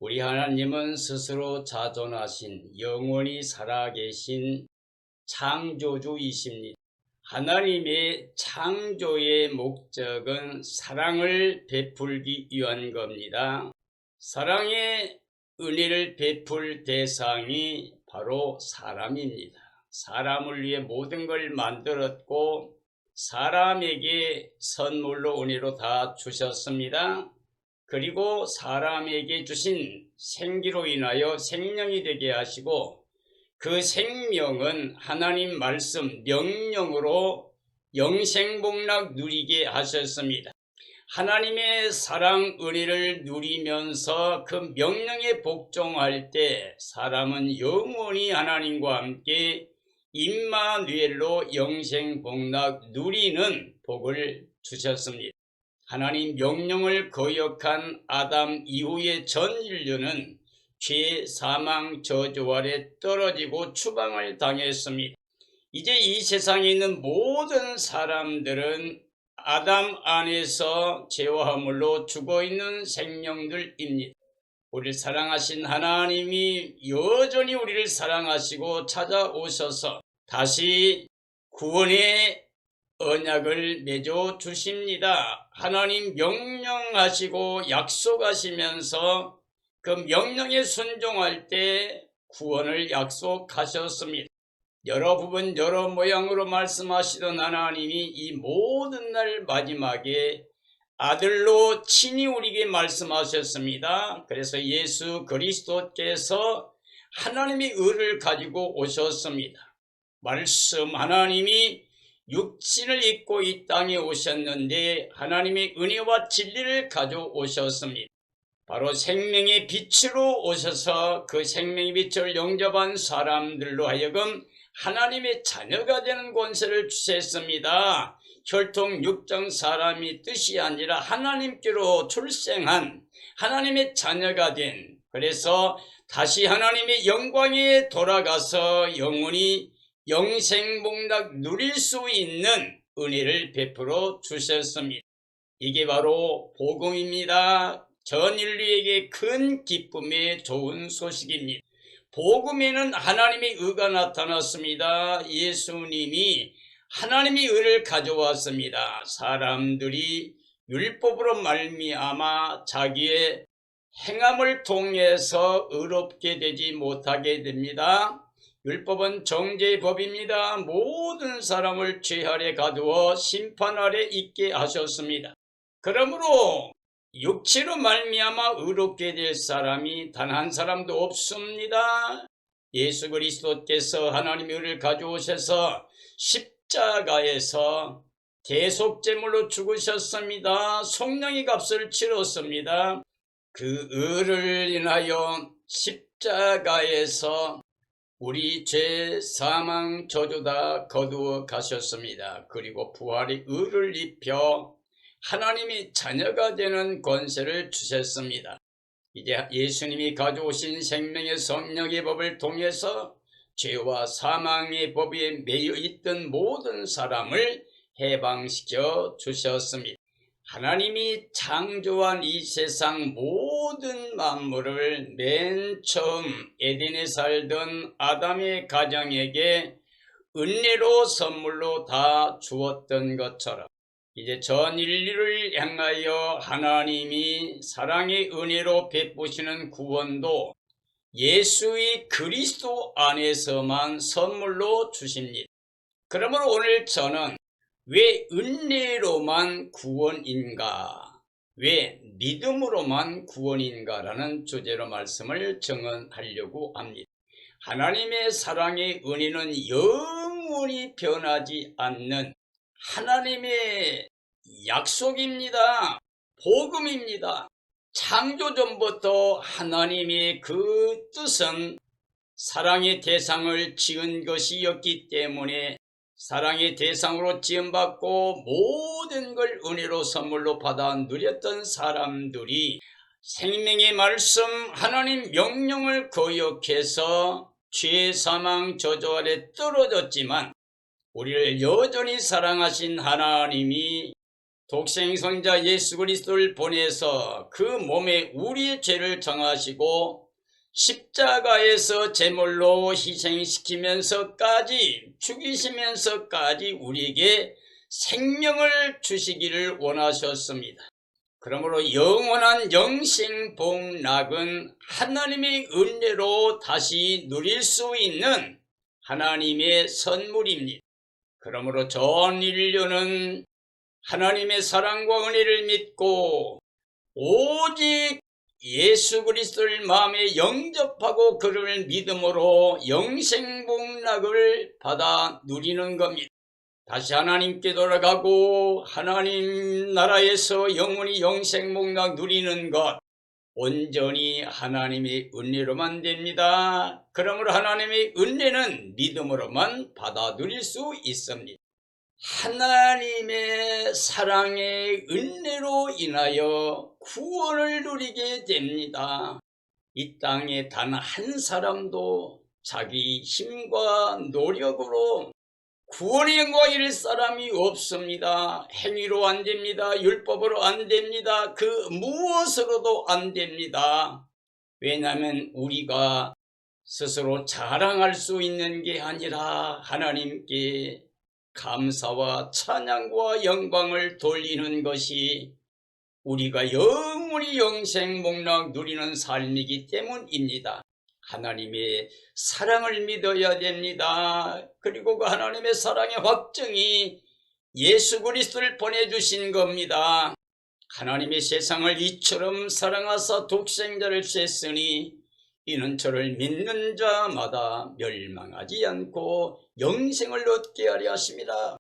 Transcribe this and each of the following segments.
우리 하나님은 스스로 자존하신 영원히 살아계신 창조주이십니다. 하나님의 창조의 목적은 사랑을 베풀기 위한 겁니다. 사랑의 은혜를 베풀 대상이 바로 사람입니다. 사람을 위해 모든 걸 만들었고 사람에게 선물로 은혜로 다 주셨습니다. 그리고 사람에게 주신 생기로 인하여 생명이 되게 하시고 그 생명은 하나님 말씀 명령으로 영생복락 누리게 하셨습니다. 하나님의 사랑 은혜를 누리면서 그 명령에 복종할 때 사람은 영원히 하나님과 함께 임마누엘로 영생복락 누리는 복을 주셨습니다. 하나님 명령을 거역한 아담 이후의 전 인류는 죄, 사망, 저주 아래 떨어지고 추방을 당했습니다. 이제 이 세상에 있는 모든 사람들은 아담 안에서 죄와 허물로 죽어있는 생명들입니다. 우리를 사랑하신 하나님이 여전히 우리를 사랑하시고 찾아오셔서 다시 구원의 언약을 맺어 주십니다. 하나님 명령하시고 약속하시면서 그 명령에 순종할 때 구원을 약속하셨습니다. 여러 부분 여러 모양으로 말씀하시던 하나님이 이 모든 날 마지막에 아들로 친히 우리에게 말씀하셨습니다. 그래서 예수 그리스도께서 하나님의 의를 가지고 오셨습니다. 말씀 하나님이 육신을 입고 이 땅에 오셨는데 하나님의 은혜와 진리를 가져오셨습니다. 바로 생명의 빛으로 오셔서 그 생명의 빛을 영접한 사람들로 하여금 하나님의 자녀가 되는 권세를 주셨습니다. 혈통 육정 사람이 뜻이 아니라 하나님께로 출생한 하나님의 자녀가 된, 그래서 다시 하나님의 영광에 돌아가서 영원히 영생복락 누릴 수 있는 은혜를 베풀어 주셨습니다. 이게 바로 복음입니다. 전 인류에게 큰 기쁨의 좋은 소식입니다. 복음에는 하나님의 의가 나타났습니다. 예수님이 하나님의 의를 가져왔습니다. 사람들이 율법으로 말미암아 자기의 행함을 통해서 의롭게 되지 못하게 됩니다. 율법은 정죄의 법입니다. 모든 사람을 죄 아래 가두어 심판 아래 있게 하셨습니다. 그러므로 육체로 말미암아 의롭게 될 사람이 단 한 사람도 없습니다. 예수 그리스도께서 하나님의 의를 가져오셔서 십자가에서 대속제물로 죽으셨습니다. 성령의 값을 치렀습니다. 그 의를 인하여 십자가에서 우리 죄, 사망, 저주 다 거두어 가셨습니다. 그리고 부활의 의를 입혀 하나님의 자녀가 되는 권세를 주셨습니다. 이제 예수님이 가져오신 생명의 성령의 법을 통해서 죄와 사망의 법에 매여 있던 모든 사람을 해방시켜 주셨습니다. 하나님이 창조한 이 세상 모든 만물을 맨 처음 에덴에 살던 아담의 가정에게 은혜로 선물로 다 주었던 것처럼 이제 전 인류를 향하여 하나님이 사랑의 은혜로 베푸시는 구원도 예수의 그리스도 안에서만 선물로 주십니다. 그러므로 오늘 저는 왜 은혜로만 구원인가, 왜 믿음으로만 구원인가라는 주제로 말씀을 정언하려고 합니다. 하나님의 사랑의 은혜는 영원히 변하지 않는 하나님의 약속입니다. 복음입니다. 창조 전부터 하나님의 그 뜻은 사랑의 대상을 지은 것이었기 때문에 사랑의 대상으로 지음받고 모든 걸 은혜로 선물로 받아 누렸던 사람들이 생명의 말씀 하나님 명령을 거역해서 죄, 사망, 저주 아래 떨어졌지만 우리를 여전히 사랑하신 하나님이 독생성자 예수 그리스도를 보내서 그 몸에 우리의 죄를 정하시고 십자가에서 제물로 희생시키면서까지 죽이시면서까지 우리에게 생명을 주시기를 원하셨습니다. 그러므로 영원한 영생복락은 하나님의 은혜로 다시 누릴 수 있는 하나님의 선물입니다. 그러므로 전 인류는 하나님의 사랑과 은혜를 믿고 오직 예수 그리스도를 마음에 영접하고 그를 믿음으로 영생복락을 받아 누리는 겁니다. 다시 하나님께 돌아가고 하나님 나라에서 영원히 영생복락 누리는 것 온전히 하나님의 은혜로만 됩니다. 그러므로 하나님의 은혜는 믿음으로만 받아 누릴 수 있습니다. 하나님의 사랑의 은혜로 인하여 구원을 누리게 됩니다. 이 땅에 단 한 사람도 자기 힘과 노력으로 구원의 영광 이룰 사람이 없습니다. 행위로 안 됩니다. 율법으로 안 됩니다. 그 무엇으로도 안 됩니다. 왜냐하면 우리가 스스로 자랑할 수 있는 게 아니라 하나님께 감사와 찬양과 영광을 돌리는 것이 우리가 영원히 영생복락 누리는 삶이기 때문입니다. 하나님의 사랑을 믿어야 됩니다. 그리고 그 하나님의 사랑의 확증이 예수 그리스도를 보내주신 겁니다. 하나님의 세상을 이처럼 사랑하사 독생자를 주셨으니 이는 저를 믿는 자마다 멸망하지 않고 영생을 얻게 하려 하심이라.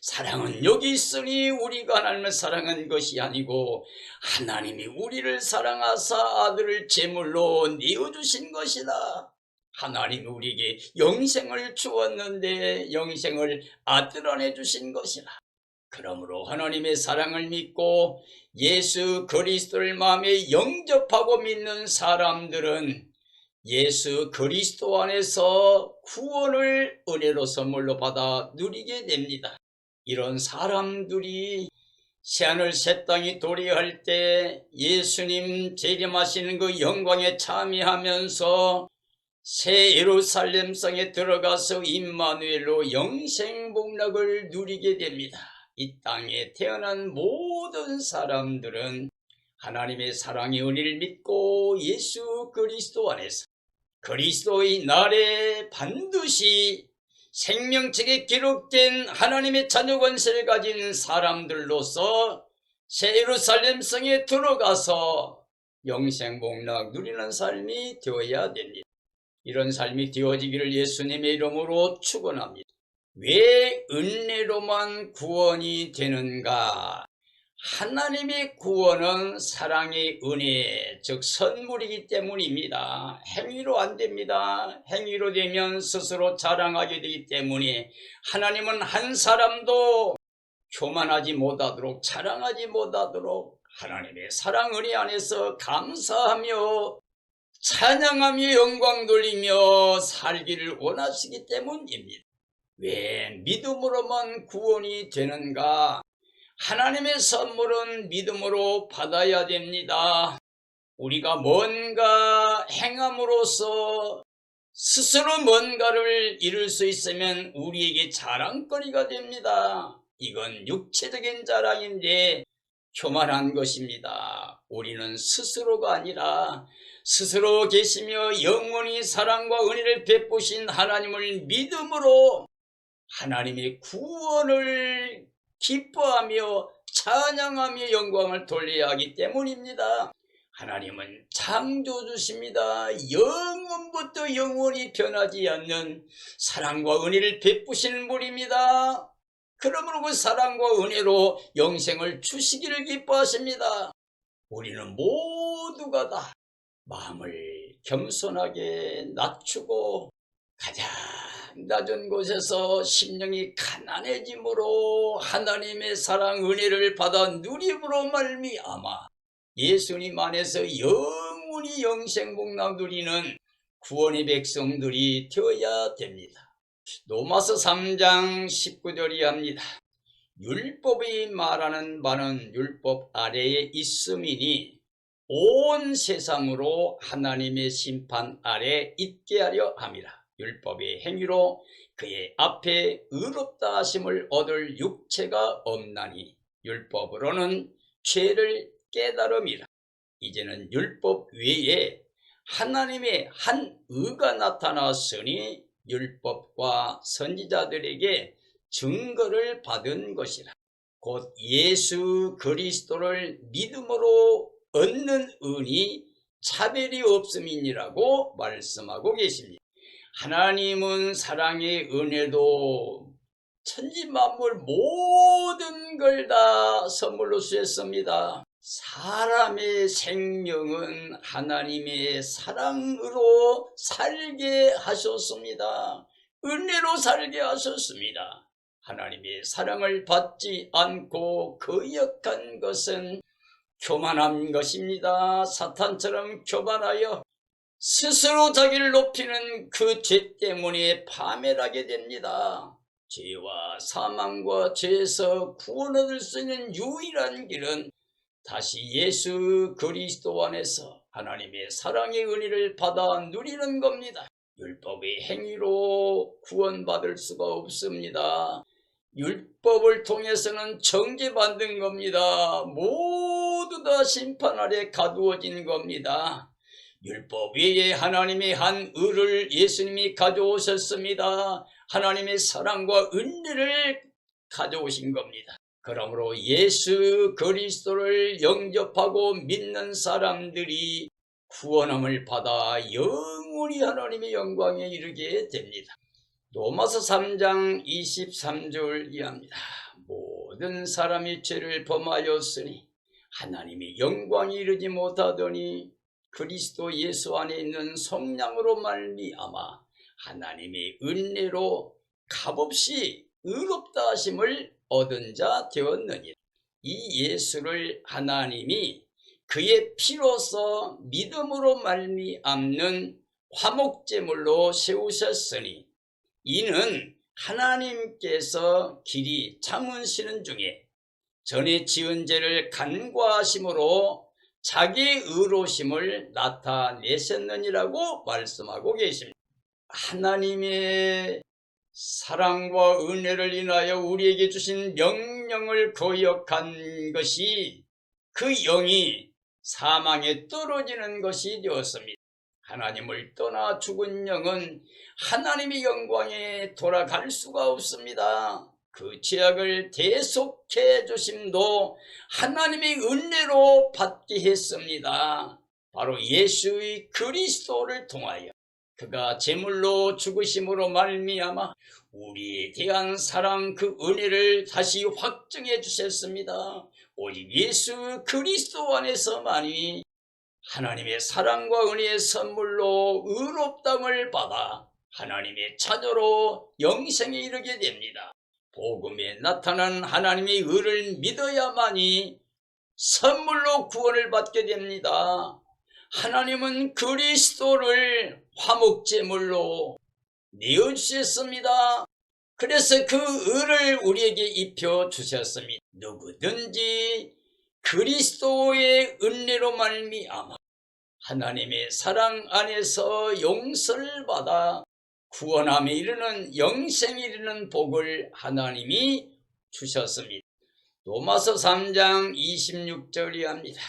사랑은 여기 있으니 우리가 하나님을 사랑한 것이 아니고 하나님이 우리를 사랑하사 아들을 제물로 내어주신 것이다. 하나님이 우리에게 영생을 주었는데 영생을 아들 안에 주신 것이라. 그러므로 하나님의 사랑을 믿고 예수 그리스도를 마음에 영접하고 믿는 사람들은 예수 그리스도 안에서 구원을 은혜로 선물로 받아 누리게 됩니다. 이런 사람들이 새하늘 새 땅이 도래할 때 예수님 재림하시는 그 영광에 참여하면서 새 예루살렘 성에 들어가서 임마누엘로 영생복락을 누리게 됩니다. 이 땅에 태어난 모든 사람들은 하나님의 사랑의 은혜를 믿고 예수 그리스도 안에서 그리스도의 날에 반드시 생명책에 기록된 하나님의 자녀 권세를 가진 사람들로서 새 예루살렘 성에 들어가서 영생복락 누리는 삶이 되어야 됩니다. 이런 삶이 되어지기를 예수님의 이름으로 축원합니다. 왜 은혜로만 구원이 되는가? 하나님의 구원은 사랑의 은혜, 즉 선물이기 때문입니다. 행위로 안 됩니다. 행위로 되면 스스로 자랑하게 되기 때문에 하나님은 한 사람도 교만하지 못하도록 자랑하지 못하도록 하나님의 사랑 은혜 안에서 감사하며 찬양하며 영광 돌리며 살기를 원하시기 때문입니다. 왜 믿음으로만 구원이 되는가? 하나님의 선물은 믿음으로 받아야 됩니다. 우리가 뭔가 행함으로써 스스로 뭔가를 이룰 수 있으면 우리에게 자랑거리가 됩니다. 이건 육체적인 자랑인데 교만한 것입니다. 우리는 스스로가 아니라 스스로 계시며 영원히 사랑과 은혜를 베푸신 하나님을 믿음으로 하나님의 구원을 기뻐하며 찬양하며 영광을 돌려야 하기 때문입니다. 하나님은 창조주십니다. 영원부터 영원히 변하지 않는 사랑과 은혜를 베푸시는 분입니다. 그러므로 그 사랑과 은혜로 영생을 주시기를 기뻐하십니다. 우리는 모두가 다 마음을 겸손하게 낮추고 가장 낮은 곳에서 심령이 가난해짐으로 하나님의 사랑 은혜를 받아 누림으로 말미암아 예수님 안에서 영원히 영생복락 누리는 구원의 백성들이 되어야 됩니다. 로마서 3장 19절이 합니다. 율법이 말하는 바는 율법 아래에 있음이니 온 세상으로 하나님의 심판 아래 있게 하려 함이라. 율법의 행위로 그의 앞에 의롭다 하심을 얻을 육체가 없나니 율법으로는 죄를 깨달음이라. 이제는 율법 외에 하나님의 한 의가 나타났으니 율법과 선지자들에게 증거를 받은 것이라. 곧 예수 그리스도를 믿음으로 얻는 은이 차별이 없음이니라고 말씀하고 계십니다. 하나님은 사랑의 은혜도 천지 만물 모든 걸 다 선물로 주셨습니다. 사람의 생명은 하나님의 사랑으로 살게 하셨습니다. 은혜로 살게 하셨습니다. 하나님의 사랑을 받지 않고 거역한 것은 교만한 것입니다. 사탄처럼 교만하여 스스로 자기를 높이는 그 죄 때문에 파멸하게 됩니다. 죄와 사망과 죄에서 구원 얻을 수 있는 유일한 길은 다시 예수 그리스도 안에서 하나님의 사랑의 은혜를 받아 누리는 겁니다. 율법의 행위로 구원받을 수가 없습니다. 율법을 통해서는 정죄받는 겁니다. 모두 다 심판 아래 가두어진 겁니다. 율법 외에 하나님의 한 의를 예수님이 가져오셨습니다. 하나님의 사랑과 은혜를 가져오신 겁니다. 그러므로 예수 그리스도를 영접하고 믿는 사람들이 구원함을 받아 영원히 하나님의 영광에 이르게 됩니다. 로마서 3장 23절 이하입니다. 모든 사람이 죄를 범하였으니 하나님의 영광에 이르지 못하더니 그리스도 예수 안에 있는 성령으로 말미암아 하나님의 은혜로 값없이 의롭다 하심을 얻은 자 되었느니라. 이 예수를 하나님이 그의 피로서 믿음으로 말미암는 화목제물로 세우셨으니 이는 하나님께서 길이 참으시는 중에 전에 지은 죄를 간과하심으로 자기의 의로심을 나타내셨느니라고 말씀하고 계십니다. 하나님의 사랑과 은혜를 인하여 우리에게 주신 명령을 거역한 것이 그 영이 사망에 떨어지는 것이 되었습니다. 하나님을 떠나 죽은 영은 하나님의 영광에 돌아갈 수가 없습니다. 그 죄악을 대속해 주심도 하나님의 은혜로 받게 했습니다. 바로 예수의 그리스도를 통하여 그가 제물로 죽으심으로 말미암아 우리에 대한 사랑 그 은혜를 다시 확증해 주셨습니다. 오직 예수 그리스도 안에서만이 하나님의 사랑과 은혜의 선물로 의롭다함을 받아 하나님의 자녀로 영생에 이르게 됩니다. 복음에 나타난 하나님의 의를 믿어야만이 선물로 구원을 받게 됩니다. 하나님은 그리스도를 화목제물로 내어주셨습니다. 그래서 그 의를 우리에게 입혀주셨습니다. 누구든지 그리스도의 은혜로 말미암아 하나님의 사랑 안에서 용서를 받아 구원함에 이르는 영생에 이르는 복을 하나님이 주셨습니다. 로마서 3장 26절이 합니다.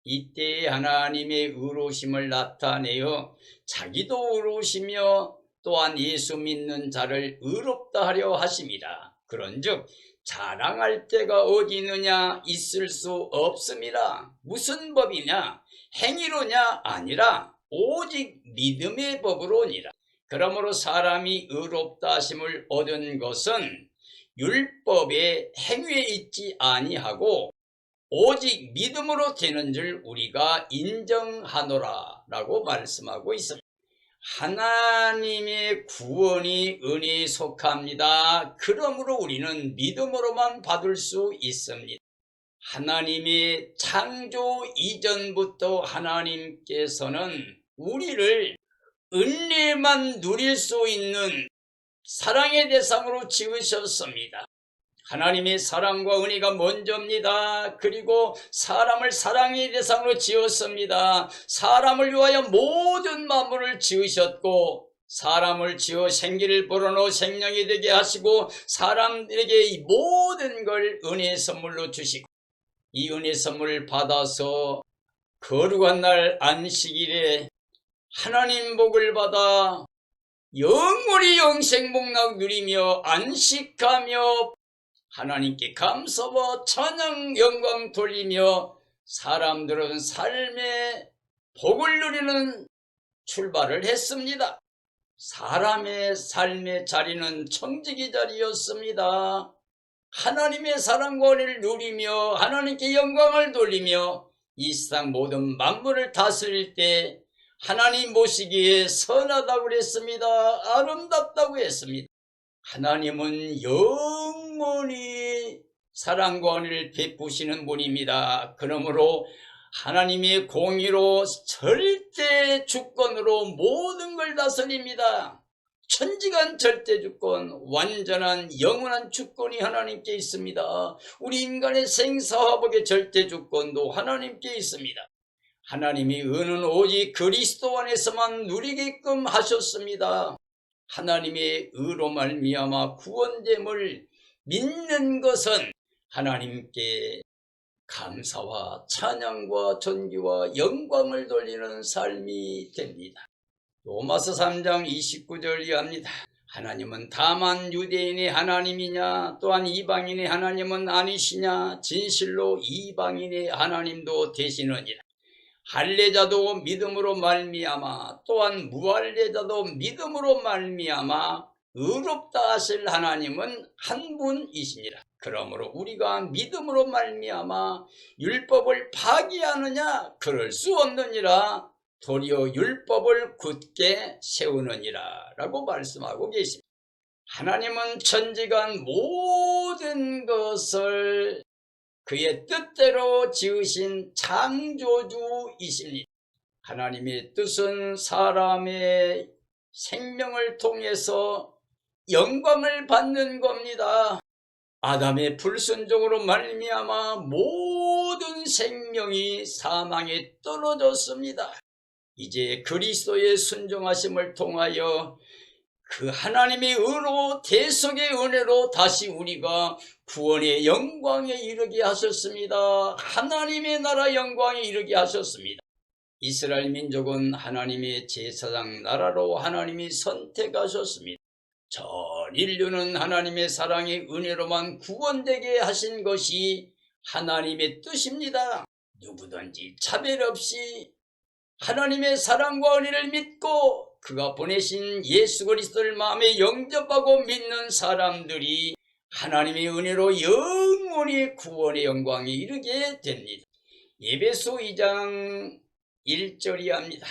이때 하나님의 의로우심을 나타내어 자기도 의로우시며 또한 예수 믿는 자를 의롭다 하려 하심이라. 그런즉 자랑할 때가 어디 있느냐? 있을 수 없음이라. 무슨 법이냐? 행위로냐? 아니라 오직 믿음의 법으로니라. 그러므로 사람이 의롭다 하심을 얻은 것은 율법의 행위에 있지 아니하고 오직 믿음으로 되는 줄 우리가 인정하노라 라고 말씀하고 있습니다. 하나님의 구원이 은혜에 속합니다. 그러므로 우리는 믿음으로만 받을 수 있습니다. 하나님의 창조 이전부터 하나님께서는 우리를 은혜만 누릴 수 있는 사랑의 대상으로 지으셨습니다. 하나님의 사랑과 은혜가 먼저입니다. 그리고 사람을 사랑의 대상으로 지었습니다. 사람을 위하여 모든 만물을 지으셨고 사람을 지어 생기를 불어넣어 생명이 되게 하시고 사람들에게 이 모든 걸 은혜의 선물로 주시고 이 은혜의 선물을 받아서 거룩한 날 안식일에 하나님 복을 받아 영원히 영생 복락 누리며 안식하며 하나님께 감사와 찬양 영광 돌리며 사람들은 삶의 복을 누리는 출발을 했습니다. 사람의 삶의 자리는 청지기 자리였습니다. 하나님의 사랑과 은혜를 누리며 하나님께 영광을 돌리며 이 세상 모든 만물을 다스릴 때 하나님 보시기에 선하다고 그랬습니다. 아름답다고 했습니다. 하나님은 영원히 사랑과 은혜를 베푸시는 분입니다. 그러므로 하나님의 공의로 절대 주권으로 모든 걸 다스립니다. 천지간 절대 주권, 완전한 영원한 주권이 하나님께 있습니다. 우리 인간의 생사화복의 절대 주권도 하나님께 있습니다. 하나님이 의는 오직 그리스도 안에서만 누리게끔 하셨습니다. 하나님의 의로 말미암아 구원됨을 믿는 것은 하나님께 감사와 찬양과 존귀와 영광을 돌리는 삶이 됩니다. 로마서 3장 29절 이하입니다. 하나님은 다만 유대인의 하나님이냐 또한 이방인의 하나님은 아니시냐 진실로 이방인의 하나님도 되시느니라. 할례자도 믿음으로 말미암아 또한 무할례자도 믿음으로 말미암아 의롭다 하실 하나님은 한 분이시니라. 그러므로 우리가 믿음으로 말미암아 율법을 파기하느냐 그럴 수 없느니라. 도리어 율법을 굳게 세우느니라 라고 말씀하고 계십니다. 하나님은 천지간 모든 것을 그의 뜻대로 지으신 창조주이십니다. 하나님의 뜻은 사람의 생명을 통해서 영광을 받는 겁니다. 아담의 불순종으로 말미암아 모든 생명이 사망에 떨어졌습니다. 이제 그리스도의 순종하심을 통하여 그 하나님의 의로 대속의 은혜로 다시 우리가 구원의 영광에 이르게 하셨습니다. 하나님의 나라 영광에 이르게 하셨습니다. 이스라엘 민족은 하나님의 제사장 나라로 하나님이 선택하셨습니다. 전 인류는 하나님의 사랑의 은혜로만 구원되게 하신 것이 하나님의 뜻입니다. 누구든지 차별 없이 하나님의 사랑과 은혜를 믿고 그가 보내신 예수 그리스도를 마음에 영접하고 믿는 사람들이 하나님의 은혜로 영원히 구원의 영광에 이르게 됩니다. 에베소 2장 1절이 합니다.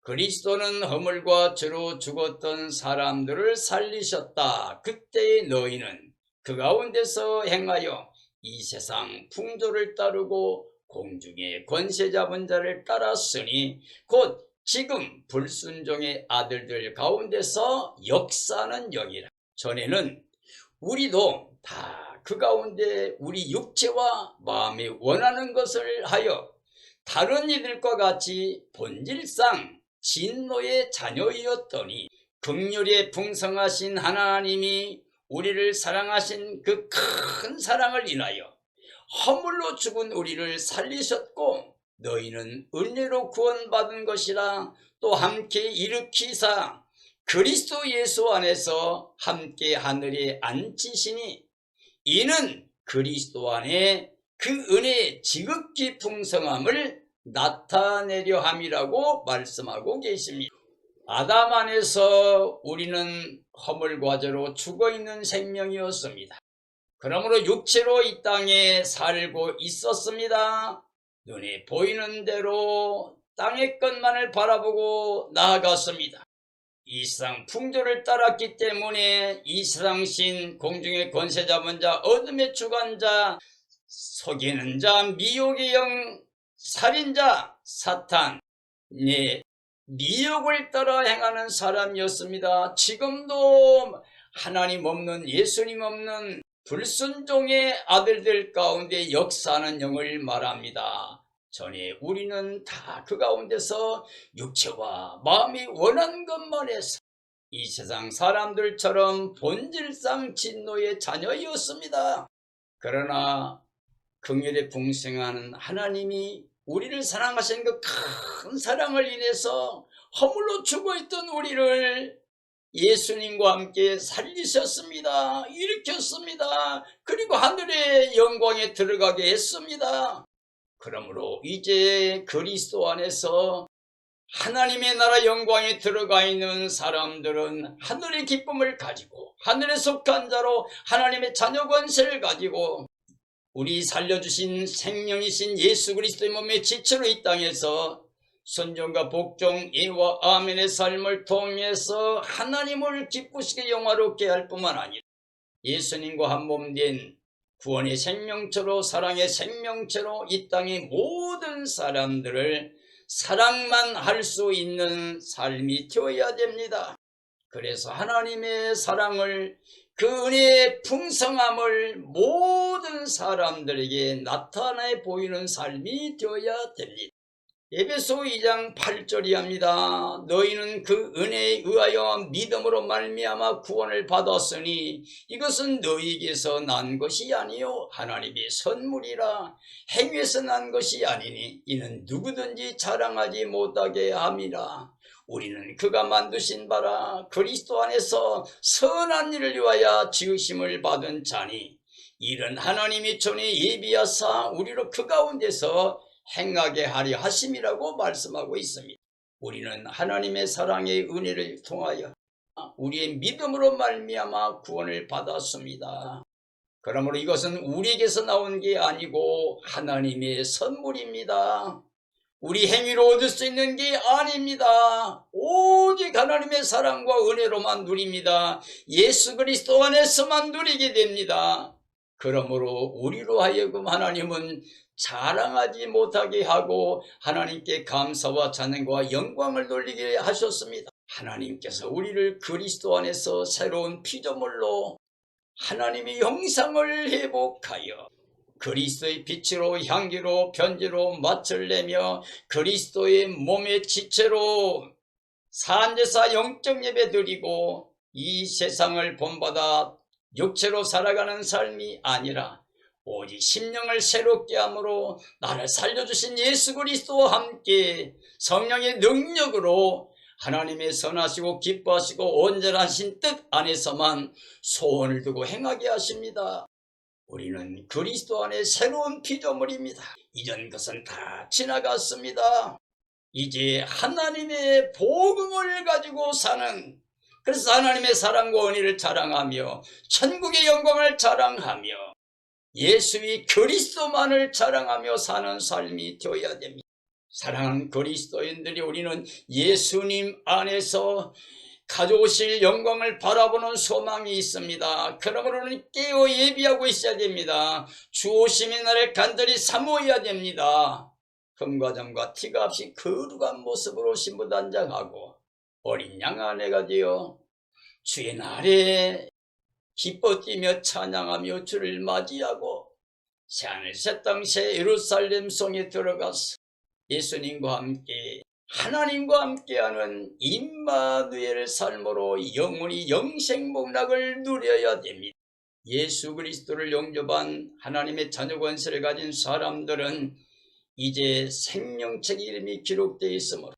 그리스도는 허물과 죄로 죽었던 사람들을 살리셨다. 그때의 너희는 그 가운데서 행하여 이 세상 풍조를 따르고 공중의 권세 잡은 자를 따랐으니 곧 지금 불순종의 아들들 가운데서 역사하는 영이라. 전에는 우리도 다 그 가운데 우리 육체와 마음이 원하는 것을 하여 다른 이들과 같이 본질상 진노의 자녀이었더니 긍휼에 풍성하신 하나님이 우리를 사랑하신 그 큰 사랑을 인하여 허물로 죽은 우리를 살리셨고 너희는 은혜로 구원받은 것이라 또 함께 일으키사 그리스도 예수 안에서 함께 하늘에 앉히시니 이는 그리스도 안에 그 은혜의 지극히 풍성함을 나타내려 함이라고 말씀하고 계십니다. 아담 안에서 우리는 허물과 죄로 죽어있는 생명이었습니다. 그러므로 육체로 이 땅에 살고 있었습니다. 눈에 보이는 대로 땅의 것만을 바라보고 나아갔습니다. 이 세상 풍조를 따랐기 때문에 이 세상 신, 공중의 권세 잡은 자, 어둠의 주관자, 속이는 자, 미혹의 영, 살인자, 사탄, 미혹을 따라 행하는 사람이었습니다. 지금도 하나님 없는, 예수님 없는 불순종의 아들들 가운데 역사하는 영을 말합니다. 전에 우리는 다 그 가운데서 육체와 마음이 원하는 것만 해서 이 세상 사람들처럼 본질상 진노의 자녀였습니다. 그러나 긍휼에 풍성한 하나님이 우리를 사랑하신 그 큰 사랑을 인해서 허물로 죽어있던 우리를 예수님과 함께 살리셨습니다. 일으켰습니다. 그리고 하늘의 영광에 들어가게 했습니다. 그러므로 이제 그리스도 안에서 하나님의 나라 영광에 들어가 있는 사람들은 하늘의 기쁨을 가지고 하늘에 속한 자로 하나님의 자녀 권세를 가지고 우리 살려주신 생명이신 예수 그리스도의 몸의 지체로 이 땅에서 순종과 복종, 예와 아멘의 삶을 통해서 하나님을 기쁘시게 영화롭게 할 뿐만 아니라 예수님과 한 몸 된 구원의 생명체로 사랑의 생명체로 이 땅의 모든 사람들을 사랑만 할 수 있는 삶이 되어야 됩니다. 그래서 하나님의 사랑을 그 은혜의 풍성함을 모든 사람들에게 나타내 보이는 삶이 되어야 됩니다. 에베소 2장 8절이 합니다. 너희는 그 은혜에 의하여 믿음으로 말미암아 구원을 받았으니 이것은 너희에게서 난 것이 아니요 하나님의 선물이라. 행위에서 난 것이 아니니 이는 누구든지 자랑하지 못하게 함이라. 우리는 그가 만드신 바라 그리스도 안에서 선한 일을 위하여 지으심을 받은 자니 이는 하나님이 전에 예비하사 우리로 그 가운데서 행하게 하려 하심이라고 말씀하고 있습니다. 우리는 하나님의 사랑의 은혜를 통하여 우리의 믿음으로 말미암아 구원을 받았습니다. 그러므로 이것은 우리에게서 나온 게 아니고 하나님의 선물입니다. 우리 행위로 얻을 수 있는 게 아닙니다. 오직 하나님의 사랑과 은혜로만 누립니다. 예수 그리스도 안에서만 누리게 됩니다. 그러므로 우리로 하여금 하나님은 자랑하지 못하게 하고 하나님께 감사와 찬양과 영광을 돌리게 하셨습니다. 하나님께서 우리를 그리스도 안에서 새로운 피조물로 하나님의 형상을 회복하여 그리스도의 빛으로 향기로 변지로 맛을 내며 그리스도의 몸의 지체로 산제사 영적 예배 드리고 이 세상을 본받아 육체로 살아가는 삶이 아니라 오직 심령을 새롭게 함으로 나를 살려주신 예수 그리스도와 함께 성령의 능력으로 하나님의 선하시고 기뻐하시고 온전하신 뜻 안에서만 소원을 두고 행하게 하십니다. 우리는 그리스도 안에 새로운 피조물입니다. 이전 것은 다 지나갔습니다. 이제 하나님의 복음을 가지고 사는, 그래서 하나님의 사랑과 은혜를 자랑하며 천국의 영광을 자랑하며 예수의 그리스도만을 자랑하며 사는 삶이 되어야 됩니다. 사랑하는 그리스도인들이 우리는 예수님 안에서 가져오실 영광을 바라보는 소망이 있습니다. 그러므로는 깨어 예비하고 있어야 됩니다. 주 오심의 날을 간절히 사모해야 됩니다. 금과 점과 티가 없이 거룩한 모습으로 신부단장하고 어린 양 아내가 되어 주의 날에 기뻐 뛰며 찬양하며 주를 맞이하고 새하늘 새 땅 새 예루살렘 성에 들어가서 예수님과 함께 하나님과 함께하는 임마누엘 삶으로 영원히 영생복락을 누려야 됩니다. 예수 그리스도를 영접한 하나님의 자녀 권세를 가진 사람들은 이제 생명책 이름이 기록되어 있으므로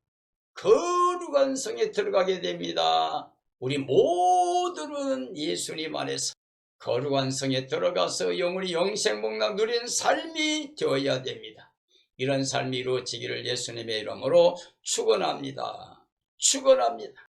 거룩한 성에 들어가게 됩니다. 우리 모두는 예수님 안에서 거룩한 성에 들어가서 영원히 영생복락 누리는 삶이 되어야 됩니다. 이런 삶이 이루어지기를 예수님의 이름으로 축원합니다. 축원합니다.